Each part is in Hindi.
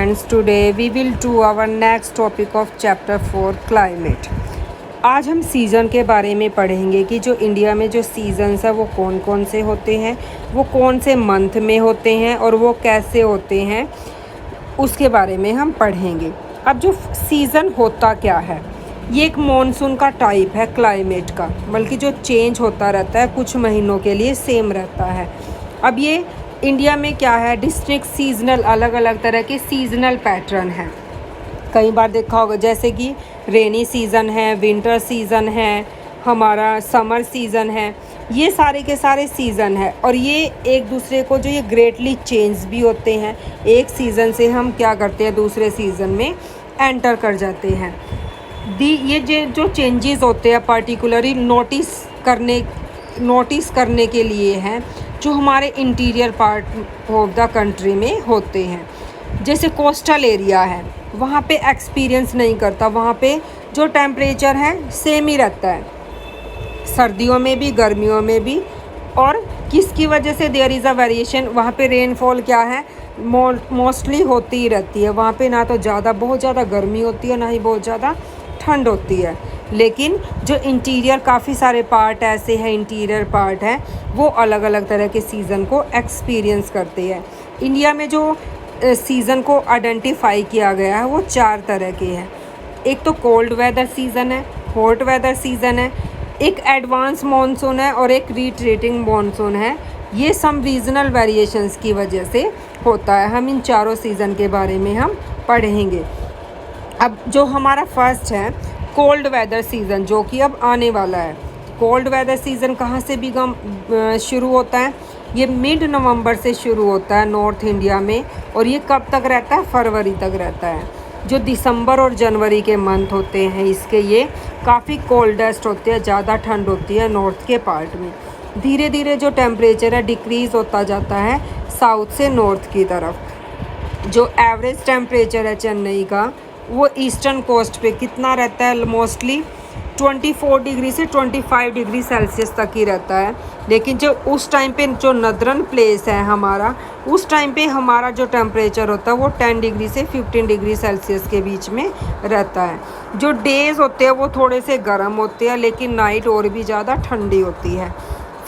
friends, today we will do our next topic of chapter 4 climate. आज हम सीज़न के बारे में पढ़ेंगे कि जो इंडिया में जो सीज़न्स है वो कौन कौन से होते हैं, वो कौन से मंथ में होते हैं और वो कैसे होते हैं, उसके बारे में हम पढ़ेंगे। अब जो सीज़न होता क्या है, ये एक मॉनसून का टाइप है क्लाइमेट का, बल्कि जो चेंज होता रहता है कुछ महीनों के लिए सेम रहता है। अब ये इंडिया में क्या है, डिस्ट्रिक्ट सीजनल, अलग अलग तरह के सीजनल पैटर्न हैं। कई बार देखा होगा जैसे कि रेनी सीज़न है, विंटर सीज़न है, हमारा समर सीज़न है, ये सारे के सारे सीज़न है और ये एक दूसरे को जो ये ग्रेटली चेंज भी होते हैं। एक सीज़न से हम क्या करते हैं दूसरे सीज़न में एंटर कर जाते हैं। ये जो चेंजेस होते हैं पर्टिकुलरली नोटिस करने के लिए हैं, जो हमारे interior part of the country में होते हैं। जैसे कोस्टल एरिया है, वहाँ पे एक्सपीरियंस नहीं करता, वहाँ पे जो टेम्परेचर है सेम ही रहता है, सर्दियों में भी गर्मियों में भी। और किसकी वजह से देयर इज़ अ वेरिएशन, वहाँ पे रेनफॉल क्या है, मोस्टली होती ही रहती है। वहाँ पे ना तो बहुत ज़्यादा गर्मी होती है, ना ही बहुत ज़्यादा ठंड होती है। लेकिन जो इंटीरियर काफ़ी सारे पार्ट ऐसे हैं, इंटीरियर पार्ट हैं, वो अलग अलग तरह के सीज़न को एक्सपीरियंस करते हैं। इंडिया में जो सीज़न को आइडेंटिफाई किया गया है वो 4 तरह के हैं। एक तो कोल्ड वेदर सीज़न है, हॉट वेदर सीज़न है, एक एडवांस मॉनसून है और एक रिट्रीटिंग मॉनसून है। ये सम रीजनल वेरिएशंस की वजह से होता है। हम इन चारों सीज़न के बारे में हम पढ़ेंगे। अब जो हमारा फर्स्ट है कोल्ड वेदर सीज़न, जो कि अब आने वाला है। कोल्ड वेदर सीज़न कहाँ से भी शुरू होता है, ये मिड नवंबर से शुरू होता है नॉर्थ इंडिया में, और ये कब तक रहता है, फरवरी तक रहता है। जो दिसंबर और जनवरी के मंथ होते हैं इसके, ये काफ़ी कोल्डेस्ट होते हैं, ज़्यादा ठंड होती है नॉर्थ के पार्ट में। धीरे धीरे जो टेम्परेचर है डिक्रीज़ होता जाता है साउथ से नॉर्थ की तरफ। जो एवरेज टेम्परेचर है चेन्नई का, वो ईस्टर्न कोस्ट पे कितना रहता है, मोस्टली 24 डिग्री से 25 डिग्री सेल्सियस तक ही रहता है। लेकिन जो उस टाइम पे जो नदरन प्लेस है हमारा, उस टाइम पे हमारा जो टेम्परेचर होता है वो 10 डिग्री से 15 डिग्री सेल्सियस के बीच में रहता है। जो डेज़ होते हैं वो थोड़े से गर्म होते हैं, लेकिन नाइट और भी ज़्यादा ठंडी होती है।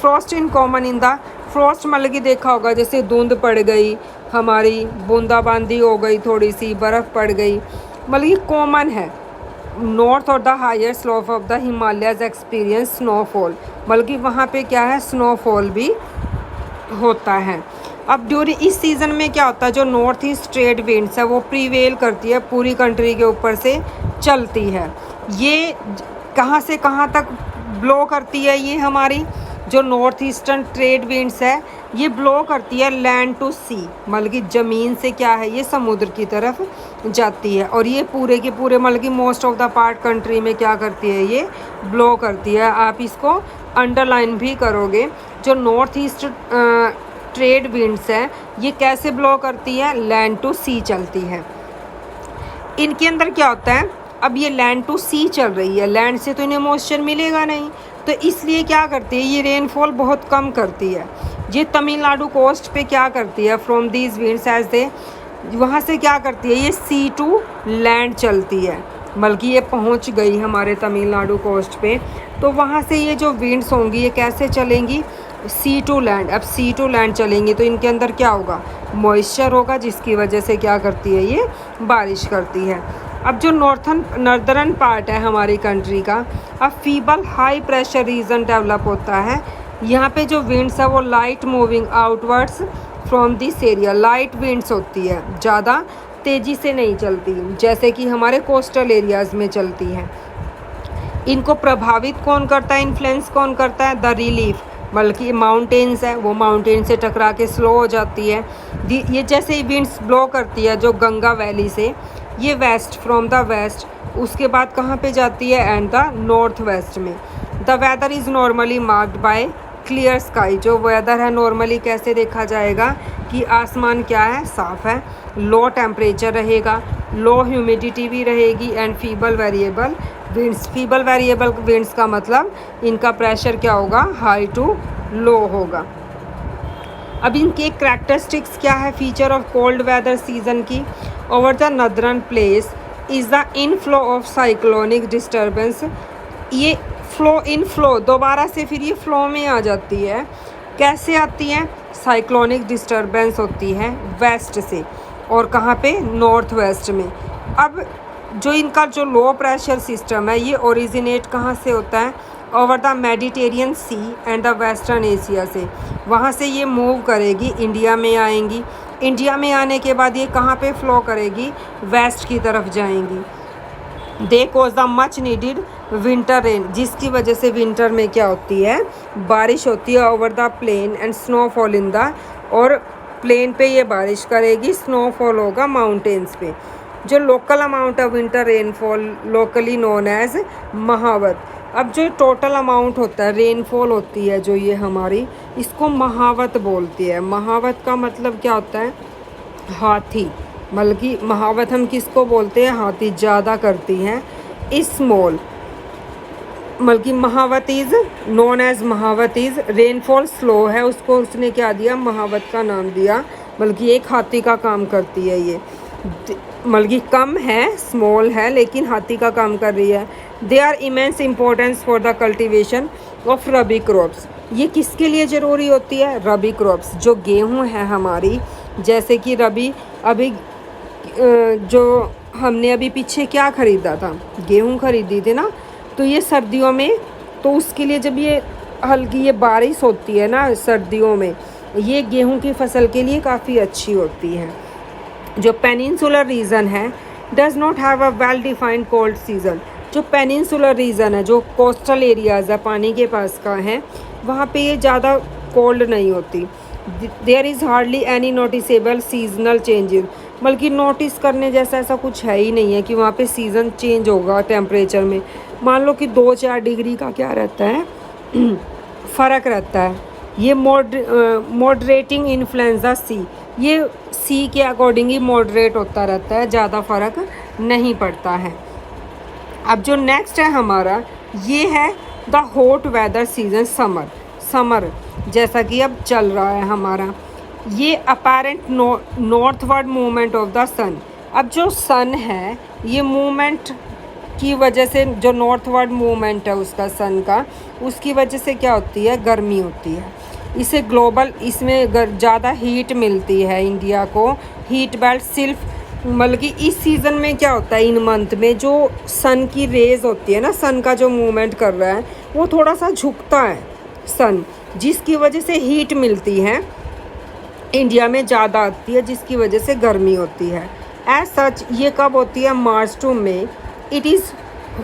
Frost in common in the Frost मतलब कि देखा होगा जैसे धुंध पड़ गई, हमारी बूंदाबांदी हो गई, थोड़ी सी बर्फ़ पड़ गई, मतलब ये कॉमन है। नॉर्थ और the higher slope of the Himalayas experience snowfall, बल्कि वहाँ पे क्या है, स्नोफॉल भी होता है। अब ड्यूरिंग इस सीज़न में क्या होता है, जो नॉर्थ ईस्ट ट्रेड विंड्स है वो प्रीवेल करती है, पूरी कंट्री के ऊपर से चलती है। ये कहाँ से कहाँ तक ब्लो करती है, ये हमारी जो नॉर्थ ईस्टर्न ट्रेड विंड्स है ये ब्लो करती है लैंड टू सी, मतलब कि ज़मीन से क्या है, ये समुद्र की तरफ जाती है। और ये पूरे के पूरे मतलब कि most of the part country में क्या करती है, ये ब्लो करती है। आप इसको अंडरलाइन भी करोगे। जो नॉर्थ ईस्ट ट्रेड विंड्स है ये कैसे ब्लो करती है, लैंड टू सी चलती है। इनके अंदर क्या होता है, अब ये लैंड टू सी चल रही है, लैंड से तो इन्हें मॉइस्चर मिलेगा नहीं, तो इसलिए क्या करती है, ये रेनफॉल बहुत कम करती है। ये तमिलनाडु कोस्ट पे क्या करती है, from these winds as they, वहाँ से क्या करती है, ये सी टू लैंड चलती है, बल्कि ये पहुँच गई हमारे तमिलनाडु कोस्ट पे। तो वहाँ से ये जो विंड्स होंगी ये कैसे चलेंगी, सी टू लैंड। अब सी टू लैंड चलेंगी तो इनके अंदर क्या होगा, मॉइस्चर होगा, जिसकी वजह से क्या करती है, ये बारिश करती है। अब जो नर्दर्न पार्ट है हमारी कंट्री का, अब feeble high pressure region develop होता है। यहाँ पे जो विंड्स है वो light moving outwards from this area, light winds होती है, ज़्यादा तेज़ी से नहीं चलती, जैसे कि हमारे कोस्टल एरियाज़ में चलती हैं। इनको प्रभावित कौन करता है, इन्फ्लुएंस कौन करता है, द रिलीफ, बल्कि माउंटेन्स है, वो माउंटेन से टकरा के स्लो हो जाती है। ये जैसे ही विंड्स ब्लो करती है जो गंगा वैली से, ये वेस्ट, फ्रॉम द वेस्ट, उसके बाद कहाँ पे जाती है, एंड द नॉर्थ वेस्ट में। The weather is normally marked by clear sky, जो वेदर है नॉर्मली कैसे देखा जाएगा कि आसमान क्या है, साफ़ है, लो टेम्परेचर रहेगा, लो ह्यूमिडिटी भी रहेगी, and feeble variable winds. Feeble variable winds का मतलब इनका प्रेशर क्या होगा, हाई टू लो होगा। अब इनके करैक्टरिस्टिक्स क्या है feature of cold weather season की, over the northern place is the inflow of cyclonic disturbance. ये फ्लो दोबारा से फिर ये फ्लो में आ जाती है। कैसे आती है? साइक्लोनिक डिस्टर्बेंस होती है वेस्ट से, और कहाँ पे? नॉर्थ वेस्ट में। अब जो इनका जो लो प्रेशर सिस्टम है ये ओरिजिनेट कहाँ से होता है? Over the Mediterranean sea and the western Asia से। वहाँ से ये मूव करेगी, इंडिया में आएंगी। इंडिया में आने के बाद ये कहाँ पे फ्लो करेगी? वेस्ट की तरफ जाएंगी। They cause the much needed winter rain, जिसकी वजह से विंटर में क्या होती है? बारिश होती है over the plain and snowfall in the, और प्लेन पे ये बारिश करेगी, स्नोफॉल होगा माउंटेन्स पे। जो local amount of winter rainfall locally known as Mahawat. अब जो टोटल अमाउंट होता है, रेनफॉल होती है जो ये हमारी, इसको महावत बोलती है। महावत का मतलब क्या होता है? हाथी। बल्कि महावत हम किसको बोलते हैं? हाथी ज़्यादा करती हैं। स्मॉल, बल्कि Mahawat is known as Mahawat is rainfall slow है, उसको उसने क्या दिया? महावत का नाम दिया। बल्कि एक हाथी का काम करती है ये, बल्कि कम है, स्मॉल है, लेकिन हाथी का काम कर रही है। They are immense importance for the cultivation of rabi crops. ये किसके लिए ज़रूरी होती है? रबी क्रॉप्स, जो गेहूँ है हमारी। जैसे कि रबी, अभी जो हमने अभी पीछे क्या ख़रीदा था? गेहूँ ख़रीदी थी ना। तो ये सर्दियों में, तो उसके लिए जब ये हल्की ये बारिश होती है ना सर्दियों में, ये गेहूँ की फसल के लिए काफ़ी अच्छी होती है। जो पेनिनसुलर रीजन है does not have a well defined cold season. जो पेनिनसुलर रीजन है, जो कोस्टल एरियाज़ है, पानी के पास का है, वहाँ पे ये ज़्यादा कोल्ड नहीं होती। There is hardly any noticeable seasonal changes. बल्कि नोटिस करने जैसा ऐसा कुछ है ही नहीं है कि वहाँ पे सीज़न चेंज होगा टेम्परेचर में। मान लो कि 2-4 डिग्री का क्या रहता है? फ़र्क रहता है। ये मॉडरेटिंग इन्फ्लुएंजा सी, ये सी के अकॉर्डिंग ही मॉडरेट होता रहता है, ज़्यादा फ़र्क नहीं पड़ता है। अब जो नेक्स्ट है हमारा, ये है the hot weather season summer जैसा कि अब चल रहा है हमारा। ये apparent northward movement of the sun. अब जो सन है, ये मूवमेंट की वजह से, जो नॉर्थवर्ड मूवमेंट है उसका सन का, उसकी वजह से क्या होती है? गर्मी होती है। इसे ग्लोबल, इसमें ज़्यादा हीट मिलती है इंडिया को। हीट बेल्ट सिर्फ, बल्कि इस सीज़न में क्या होता है? इन मंथ में जो सन की रेज़ होती है ना, सन का जो मूवमेंट कर रहा है वो थोड़ा सा झुकता है सन, जिसकी वजह से हीट मिलती है इंडिया में ज़्यादा आती है, जिसकी वजह से गर्मी होती है। एज सच ये कब होती है? March to May. It is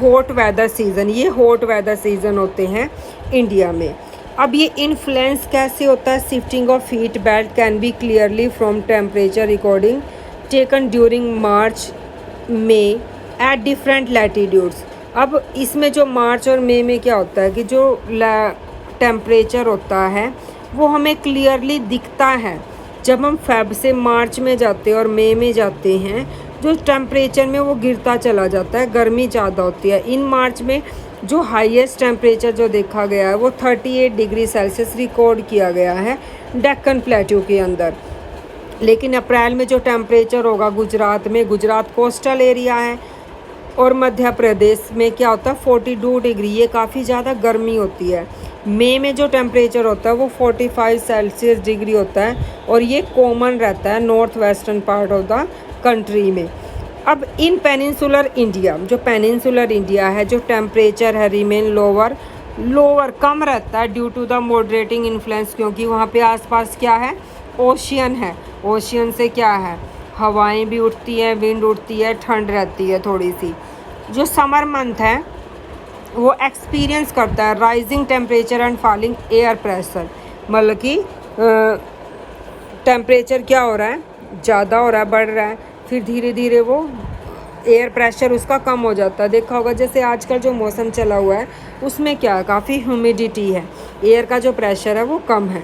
hot weather season. ये हॉट वेदर सीज़न होते हैं इंडिया में। अब ये इन्फ्लुएंस कैसे होता है? Shifting of heat belt can be clearly from temperature recording taken during March May at different latitudes. अब इसमें जो मार्च और मई में क्या होता है कि जो टेम्परेचर होता है वो हमें क्लियरली दिखता है। जब हम फेब से मार्च में जाते हैं और मई में जाते हैं, जो टेम्परेचर में वो गिरता चला जाता है, गर्मी ज़्यादा होती है। इन मार्च में जो हाईएस्ट टेम्परेचर जो देखा गया है वो 38 डिग्री सेल्सियस रिकॉर्ड किया गया है डेक्कन प्लेट्यू के अंदर। लेकिन अप्रैल में जो टेम्परेचर होगा गुजरात में, गुजरात कोस्टल एरिया है, और मध्य प्रदेश में क्या होता है? 42 डिग्री। ये काफ़ी ज़्यादा गर्मी होती है। मई में जो टेम्परेचर होता है वो 45 सेल्सियस डिग्री होता है, और ये कॉमन रहता है north western part of the country में। अब इन पेनिनसुलर इंडिया, जो पेनिनसुलर इंडिया है, जो टेम्परेचर है रिमेन लोअर कम रहता है due to the moderating influence, क्योंकि वहाँ पे आसपास क्या है? ओशियन है। ओशियन से क्या है? हवाएं भी उठती हैं, विंड उठती है, ठंड रहती है थोड़ी सी। जो समर मंथ है वो एक्सपीरियंस करता है rising temperature and falling air pressure. मतलब कि टेम्परेचर क्या हो रहा है? ज़्यादा हो रहा है, बढ़ रहा है, फिर धीरे धीरे वो एयर प्रेशर उसका कम हो जाता है। देखा होगा जैसे आजकल जो मौसम चला हुआ है उसमें क्या, काफ़ी ह्यूमिडिटी है, एयर का जो प्रेशर है वो कम है।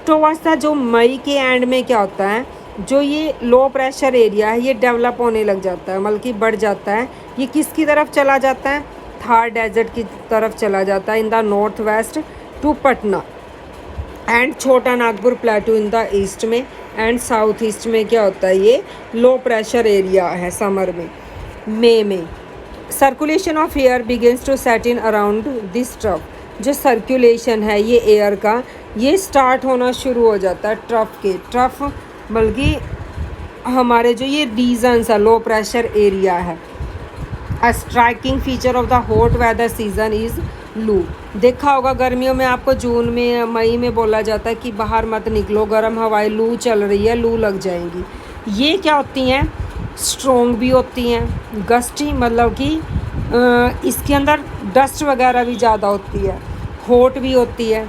तो वैसा जो मई के एंड में क्या होता है, जो ये लो प्रेशर एरिया है ये डेवलप होने लग जाता है, बल्कि बढ़ जाता है। ये किसकी तरफ चला जाता है? थार डेजर्ट की तरफ चला जाता है in the north west to Patna and Chota Nagpur plateau in the east में। एंड साउथ ईस्ट में क्या होता है, ये लो प्रेशर एरिया है समर में। मई में circulation of air begins to set in around this trough, जो सर्कुलेशन है ये एयर का, ये स्टार्ट होना शुरू हो जाता है ट्रफ के। ट्रफ बल्कि हमारे जो ये रीजन्स है, लो प्रेशर एरिया है। A striking feature of the hot weather season is loo. देखा होगा गर्मियों में आपको जून में मई में बोला जाता है कि बाहर मत निकलो, गर्म हवाएं, लू चल रही है, लू लग जाएंगी। ये क्या होती हैं, स्ट्रॉन्ग भी होती हैं, गस्टी मतलब कि इसके अंदर डस्ट वगैरह भी ज़्यादा होती है, हॉट भी होती है,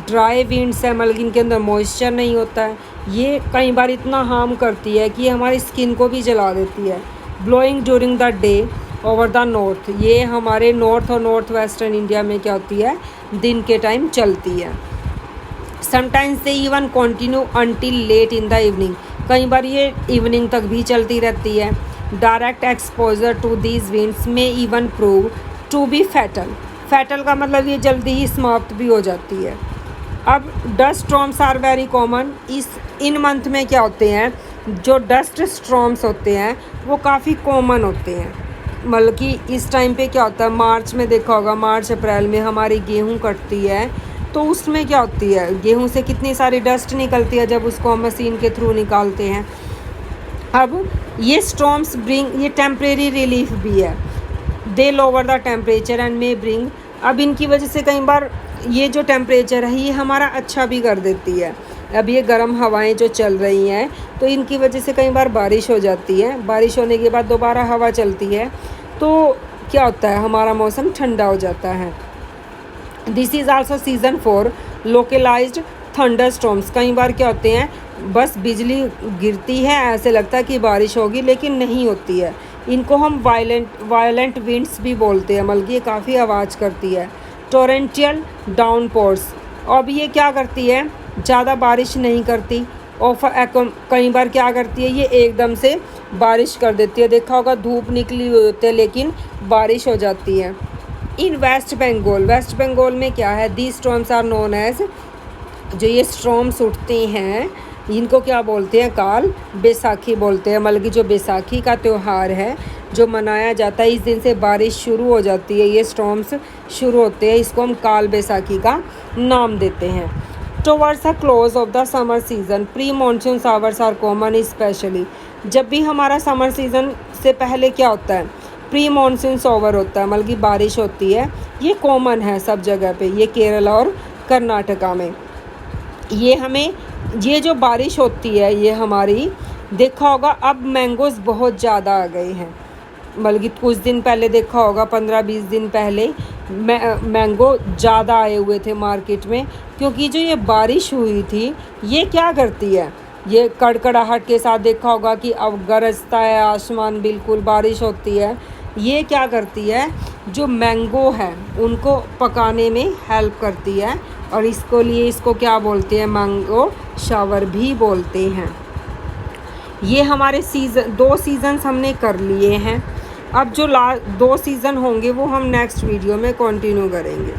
ड्राई विंड्स है मतलब इनके अंदर मॉइस्चर नहीं होता है। ये कई बार इतना हार्म करती है कि हमारी स्किन को भी जला देती है। Blowing during the day over the north, ये हमारे नॉर्थ और नॉर्थ वेस्टर्न इंडिया में क्या होती है, दिन के टाइम चलती है। Sometimes they even continue until late in the evening, कई बार ये इवनिंग तक भी चलती रहती है। Direct exposure to these winds में even prove to be fatal. Fatal का मतलब ये जल्दी ही समाप्त भी हो जाती है। अब dust storms are very common. इन मंथ में क्या होते हैं, जो डस्ट स्टॉर्म्स होते हैं वो काफ़ी कॉमन होते हैं। मतलब कि इस टाइम पे क्या होता है, मार्च में देखा होगा, मार्च अप्रैल में हमारी गेहूँ कटती है, तो उसमें क्या होती है, गेहूँ से कितनी सारी डस्ट निकलती है जब उसको हम मशीन के थ्रू निकालते हैं। अब ये स्टॉर्म्स ब्रिंग, ये टेम्परेरी रिलीफ भी है। They lower the temperature and may bring, अब इनकी वजह से कई बार ये जो टेम्परेचर है ये हमारा अच्छा भी कर देती है। अब ये गर्म हवाएं जो चल रही हैं तो इनकी वजह से कई बार बारिश हो जाती है, बारिश होने के बाद दोबारा हवा चलती है तो क्या होता है, हमारा मौसम ठंडा हो जाता है। This is also season for localized thunderstorms. कई बार क्या होते हैं, बस बिजली गिरती है, ऐसे लगता है कि बारिश होगी लेकिन नहीं होती है। इनको हम वायलेंट विंड्स भी बोलते हैं, बल्कि ये काफ़ी आवाज़ करती है। टोरेंटियल डाउनपोर्स, अब ये क्या करती है, ज़्यादा बारिश नहीं करती और कई बार क्या करती है, ये एकदम से बारिश कर देती है। देखा होगा धूप निकली हुई होती है लेकिन बारिश हो जाती है। इन वेस्ट बंगाल, वेस्ट बंगाल में क्या है, दी स्टॉर्म्स आर नोन एज, जो ये स्टॉर्म्स उठती हैं इनको क्या बोलते हैं, काल बैसाखी बोलते हैं। मतलब कि जो बैसाखी का त्यौहार है जो मनाया जाता है, इस दिन से बारिश शुरू हो जाती है, ये स्टॉर्म्स शुरू होते हैं, इसको हम काल बैसाखी का नाम देते हैं। Towards the close of the summer season pre monsoon showers are common specially, जब भी हमारा समर सीज़न से पहले क्या होता है, प्री मानसून शावर होता है, मतलब कि बारिश होती है, ये कॉमन है सब जगह पे, ये केरला और कर्नाटका में। ये हमें ये जो बारिश होती है ये हमारी, देखा होगा अब मैंगोज़ बहुत ज़्यादा आ गए हैं, बल्कि कुछ दिन पहले देखा होगा 15-20 दिन पहले मैंगो ज़्यादा आए हुए थे मार्केट में, क्योंकि जो ये बारिश हुई थी ये क्या करती है, ये कड़कड़ाहट के साथ देखा होगा कि अब गरजता है आसमान, बिल्कुल बारिश होती है, ये क्या करती है, जो मैंगो है उनको पकाने में हेल्प करती है और इसको क्या बोलते हैं, मैंगो शावर भी बोलते हैं। ये हमारे दो सीज़न्स हमने कर लिए हैं। अब जो 2 सीज़न होंगे वो हम नेक्स्ट वीडियो में कंटिन्यू करेंगे।